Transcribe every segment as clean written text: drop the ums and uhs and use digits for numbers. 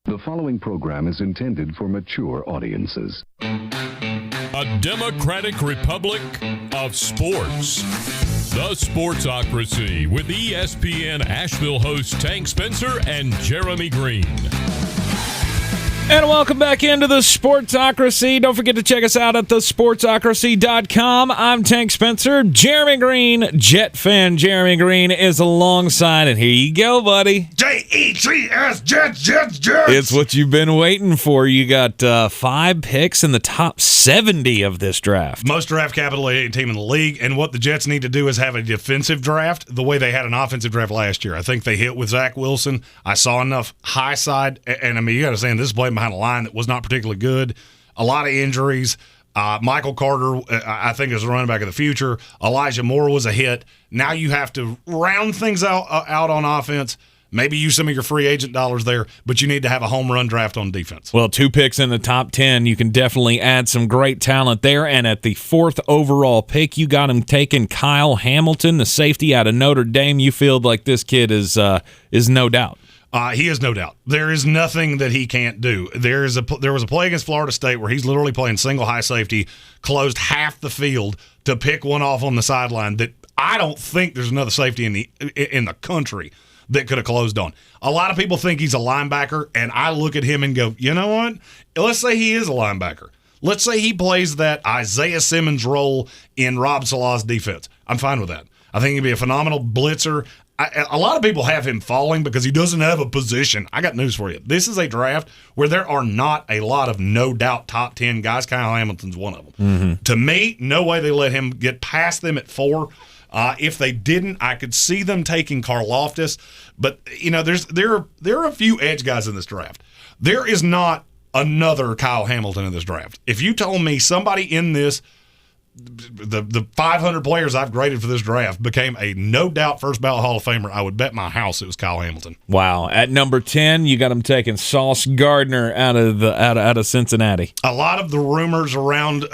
The following program is intended for mature audiences. A democratic republic of sports. The Sportsocracy with ESPN Asheville hosts Tank Spencer and Jeremy Green. And welcome back into the Sportsocracy. Don't forget to check us out at thesportsocracy.com. I'm Tank Spencer. Jeremy Green, Jet fan Jeremy Green, is alongside. And here you go, buddy. Jets, Jets. It's what you've been waiting for. You got 5 picks in the top 70 of this draft. Most draft capital team in the league. And what the Jets need to do is have a defensive draft the way they had an offensive draft last year. I think they hit with Zach Wilson. I saw enough high side. And I mean, you got to say, this is playing behind a line that was not particularly good. A lot of injuries. Michael Carter, I think, is a running back of the future. Elijah Moore was a hit. Now you have to round things out on offense. Maybe use some of your free agent dollars there, but you need to have a home run draft on defense. Well, 2 picks in the top 10. You can definitely add some great talent there. And at the 4th overall pick, you got him taking Kyle Hamilton, the safety out of Notre Dame. You feel like this kid is no doubt. He is no doubt. There is nothing that he can't do. There was a play against Florida State where he's literally playing single high safety, closed half the field to pick one off on the sideline that I don't think there's another safety in the country that could have closed on. A lot of people think he's a linebacker, and I look at him and go, you know what? Let's say he is a linebacker. Let's say he plays that Isaiah Simmons role in Rob Saleh's defense. I'm fine with that. I think he'd be a phenomenal blitzer. A lot of people have him falling because he doesn't have a position. I got news for you. This is a draft where there are not a lot of no-doubt top 10 guys. Kyle Hamilton's one of them. Mm-hmm. To me, no way they let him get past them at 4. If they didn't, I could see them taking Karlaftis. But, you know, there are a few edge guys in this draft. There is not another Kyle Hamilton in this draft. If you told me somebody in this, the 500 players I've graded for this draft became a no-doubt first-ballot Hall of Famer, I would bet my house it was Kyle Hamilton. Wow. At number 10, you got him taking Sauce Gardner out of Cincinnati. A lot of the rumors around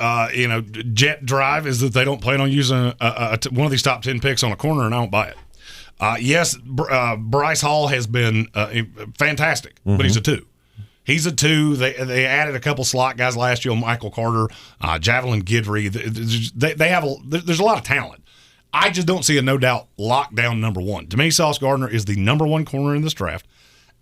Jet Drive is that they don't plan on using one of these top 10 picks on a corner, and I don't buy it. Yes, Bryce Hall has been fantastic, but he's a 2. He's a 2. They added a couple slot guys last year, Michael Carter, Javelin Guidry. There's a lot of talent. I just don't see a no-doubt lockdown number 1. To me, Sauce Gardner is the number 1 corner in this draft,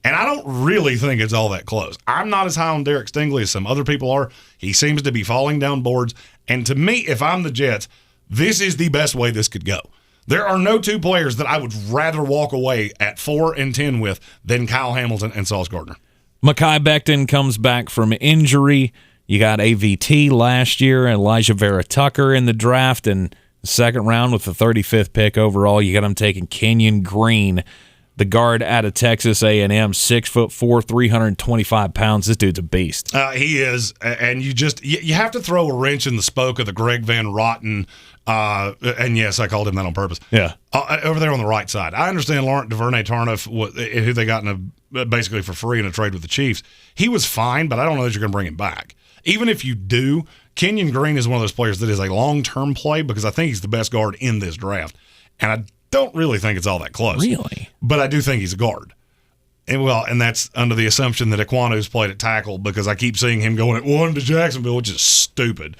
and I don't really think it's all that close. I'm not as high on Derek Stingley as some other people are. He seems to be falling down boards, and to me, if I'm the Jets, this is the best way this could go. There are no 2 players that I would rather walk away at 4 and 10 with than Kyle Hamilton and Sauce Gardner. Mekhi Becton comes back from injury. You got AVT last year, Elijah Vera Tucker in the draft, and the 2nd round with the 35th pick overall, you got him taking Kenyon Green, the guard out of Texas A&M, 6'4", 325 pounds. This dude's a beast. He is, and you have to throw a wrench in the spoke of the Greg Van Roten. And yes, I called him that on purpose. Yeah, over there on the right side. I understand Laurent Duvernay-Tardif, who they got basically for free in a trade with the Chiefs. He was fine, but I don't know that you're going to bring him back. Even if you do, Kenyon Green is one of those players that is a long-term play because I think he's the best guard in this draft, and I don't really think it's all that close. Really, but I do think he's a guard. And that's under the assumption that Equanu's played at tackle because I keep seeing him going at 1 to Jacksonville, which is stupid.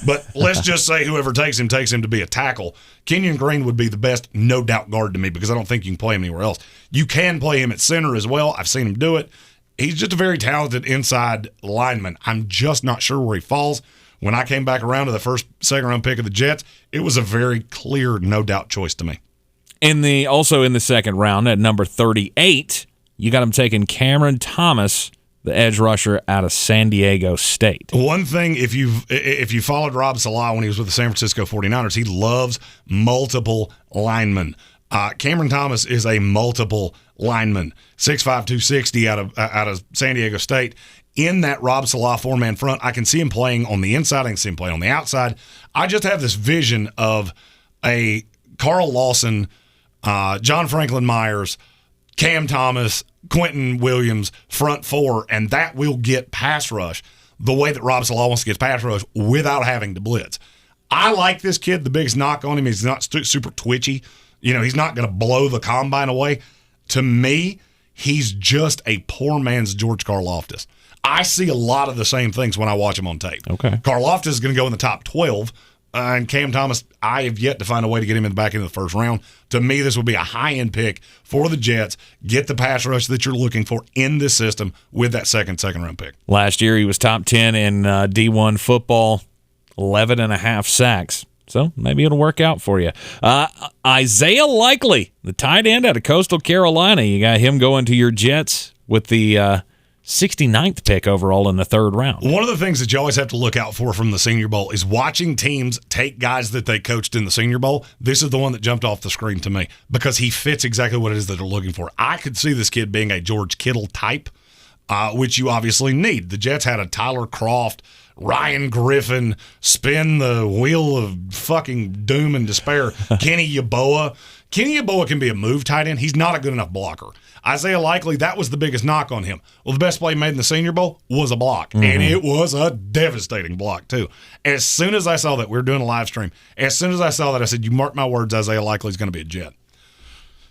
But let's just say whoever takes him to be a tackle. Kenyon Green would be the best no-doubt guard to me because I don't think you can play him anywhere else. You can play him at center as well. I've seen him do it. He's just a very talented inside lineman. I'm just not sure where he falls. When I came back around to the 2nd-round pick of the Jets, it was a very clear no-doubt choice to me. Also in the 2nd round at number 38, you got him taking Cameron Thomas, the edge rusher out of San Diego State. One thing, if you followed Rob Saleh when he was with the San Francisco 49ers, he loves multiple linemen. Cameron Thomas is a multiple lineman, 6'5", 260 out of San Diego State. In that Rob Saleh 4-man front, I can see him playing on the inside. I can see him playing on the outside. I just have this vision of a Carl Lawson, John Franklin Myers, Cam Thomas, Quentin Williams, front 4, and that will get pass rush the way that Rob Saleh wants to get pass rush without having to blitz. I like this kid. The biggest knock on him, he's not super twitchy. He's not going to blow the combine away. To me, he's just a poor man's George Karlaftis. I see a lot of the same things when I watch him on tape. Okay. Karlaftis is going to go in the top 12, and Cam Thomas, I have yet to find a way to get him in the back end of the first round. To me, this would be a high-end pick for the Jets. Get the pass rush that you're looking for in this system with that second-round pick. Last year, he was top 10 in D1 football, 11.5 sacks. So maybe it'll work out for you. Isaiah Likely, the tight end out of Coastal Carolina. You got him going to your Jets with the 69th pick overall in the third round. One of the things that you always have to look out for from the Senior Bowl is watching teams take guys that they coached in the Senior Bowl. This is the one that jumped off the screen to me because he fits exactly what it is that they're looking for. I could see this kid being a George Kittle type, which you obviously need. The Jets had a Tyler Kroft, Ryan Griffin, spin the wheel of fucking doom and despair. Kenny Yeboah. Kenny Yeboah can be a move tight end. He's not a good enough blocker. Isaiah Likely, that was the biggest knock on him. Well, the best play made in the Senior Bowl was a block, and it was a devastating block, too. As soon as I saw that, we were doing a live stream, as soon as I saw that, I said, you mark my words, Isaiah Likely is going to be a Jet.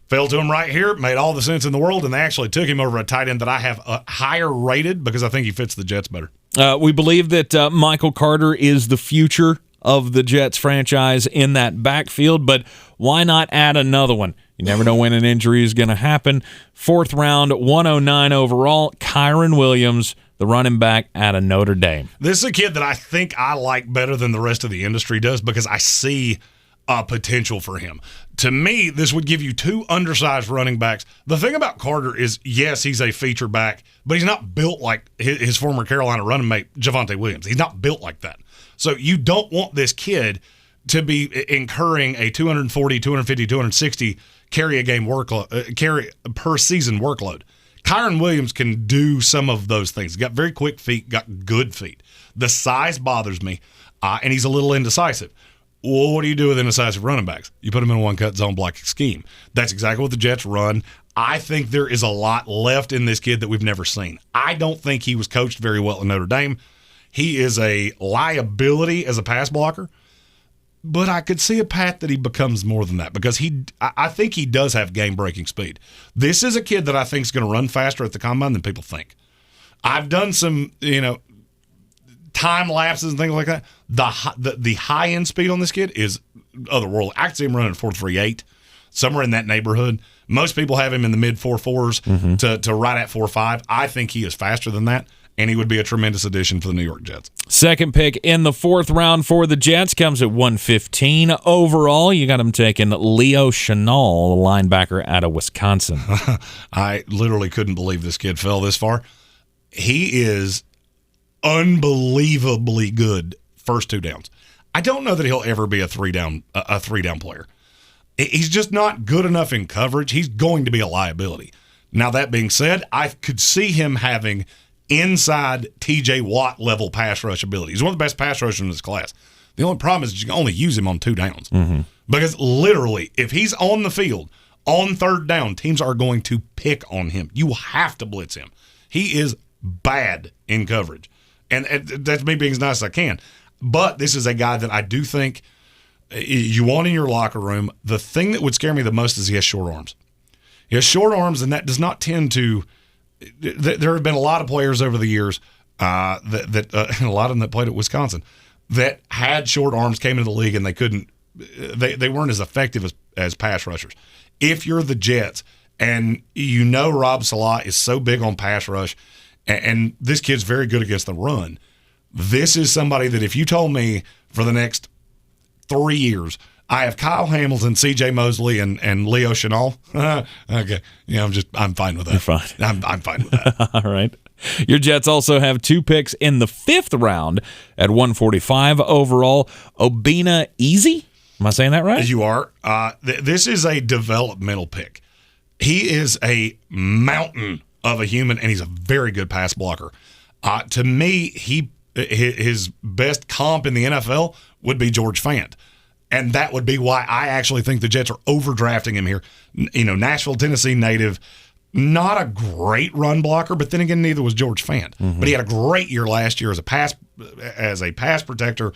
Fell to him right here, made all the sense in the world, and they actually took him over a tight end that I have a higher rated because I think he fits the Jets better. We believe that Michael Carter is the future of the Jets franchise in that backfield, but why not add another one? You never know when an injury is going to happen. Fourth round, 109 overall, Kyron Williams, the running back out of Notre Dame. This is a kid that I think I like better than the rest of the industry does because I see potential for him. To me, this would give you two undersized running backs. The thing about Carter is, yes, he's a feature back, but he's not built like his former Carolina running mate, Javonte Williams. He's not built like that. So you don't want this kid to be incurring a 240, 250, 260 carry a game workload, carry per season workload. Kyron Williams can do some of those things. He's got very quick feet, got good feet. The size bothers me, and he's a little indecisive. Well, what do you do with indecisive running backs? You put them in a one-cut zone blocking scheme. That's exactly what the Jets run. I think there is a lot left in this kid that we've never seen. I don't think he was coached very well in Notre Dame. He is a liability as a pass blocker, but I could see a path that he becomes more than that because I think he does have game-breaking speed. This is a kid that I think is going to run faster at the combine than people think. I've done some, time lapses and things like that. The high-end speed on this kid is otherworldly. I can see him running 4.38, somewhere in that neighborhood. Most people have him in the mid 4.4s to right at 4.5. I think he is faster than that, and he would be a tremendous addition for the New York Jets. Second pick in the fourth round for the Jets comes at 115 overall. You got him taking Leo Chenal, the linebacker out of Wisconsin. I literally couldn't believe this kid fell this far. He is unbelievably good first two downs. I don't know that he'll ever be a three down player. He's just not good enough in coverage. He's going to be a liability. Now, that being said, I could see him having inside TJ Watt level pass rush ability. He's one of the best pass rushers in this class. The only problem is you can only use him on two downs. Because literally, if he's on the field on third down, teams are going to pick on him. You have to blitz him. He is bad in coverage. And that's me being as nice as I can. But this is a guy that I do think you want in your locker room. The thing that would scare me the most is he has short arms. He has short arms, and that does not tend to – there have been a lot of players over the years, that a lot of them that played at Wisconsin, that had short arms, came into the league, and they couldn't – they weren't as effective as pass rushers. If you're the Jets and you know Rob Salah is so big on pass rush, and this kid's very good against the run, this is somebody that if you told me for the next 3 years, I have Kyle Hamilton, C.J. Mosley, and Leo Chenal. Okay, yeah, I'm fine with that. You're fine. I'm fine with that. All right. Your Jets also have two picks in the fifth round at 145 overall. Obinna Easy? Am I saying that right? You are. This is a developmental pick. He is a mountain of a human, and he's a very good pass blocker. To me, his best comp in the NFL would be George Fant. And that would be why I actually think the Jets are overdrafting him here. Nashville, Tennessee native, not a great run blocker, but then again, neither was George Fant. But he had a great year last year as a pass protector.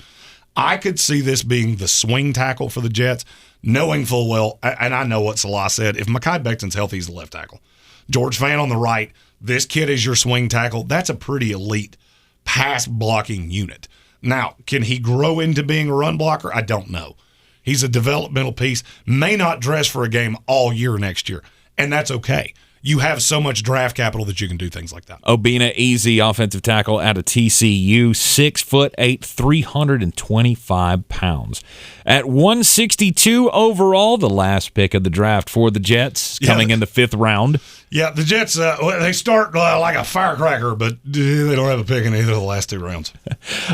I could see this being the swing tackle for the Jets, knowing full well, and I know what Salah said, if Mekhi Becton's healthy, he's the left tackle. George Fant on the right. This kid is your swing tackle. That's a pretty elite pass blocking unit. Now, can he grow into being a run blocker? I don't know. He's a developmental piece, may not dress for a game all year next year, and that's okay. You have so much draft capital that you can do things like that. Obina Easy, offensive tackle out of TCU, 6'8", 325 pounds. At 162 overall, the last pick of the draft for the Jets, coming in the 5th round. Yeah, the Jets, they start like a firecracker, but they don't have a pick in either of the last 2 rounds.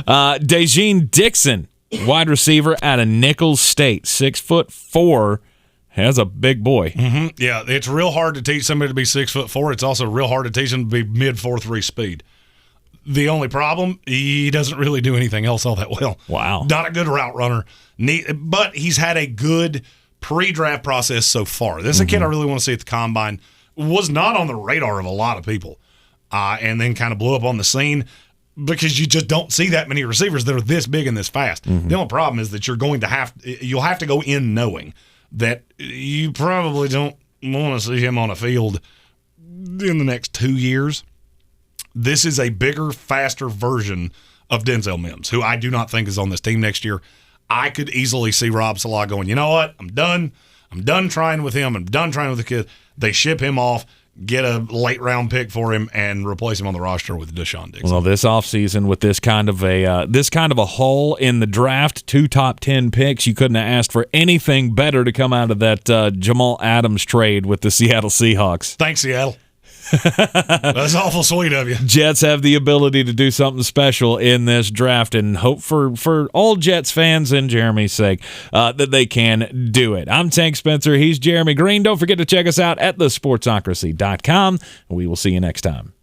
Dejene Dixon, wide receiver out of Nicholls State, 6'4", has a big boy. Mm-hmm. Yeah, it's real hard to teach somebody to be 6'4". It's also real hard to teach them to be mid 4.3 speed. The only problem, he doesn't really do anything else all that well. Wow. Not a good route runner, but he's had a good pre-draft process so far. This is a kid I really want to see at the combine. Was not on the radar of a lot of people, and then kind of blew up on the scene because you just don't see that many receivers that are this big and this fast. The only problem is that you'll have to go in knowing that you probably don't want to see him on a field in the next 2 years. This is a bigger, faster version of Denzel Mims, who I do not think is on this team next year. I could easily see Rob Saleh going, you know what? I'm done. I'm done trying with him. I'm done trying with the kid. They ship him off, get a late-round pick for him, and replace him on the roster with Deshaun Dixon. Well, this offseason with this kind of a hole in the draft, 2 top 10 picks, you couldn't have asked for anything better to come out of that Jamal Adams trade with the Seattle Seahawks. Thanks, Seattle. That's awful sweet of you. Jets have the ability to do something special in this draft, and hope for all Jets fans and Jeremy's sake that they can do it. I'm Tank Spencer. He's Jeremy Green. Don't forget to check us out at thesportsocracy.com. We will see you next time.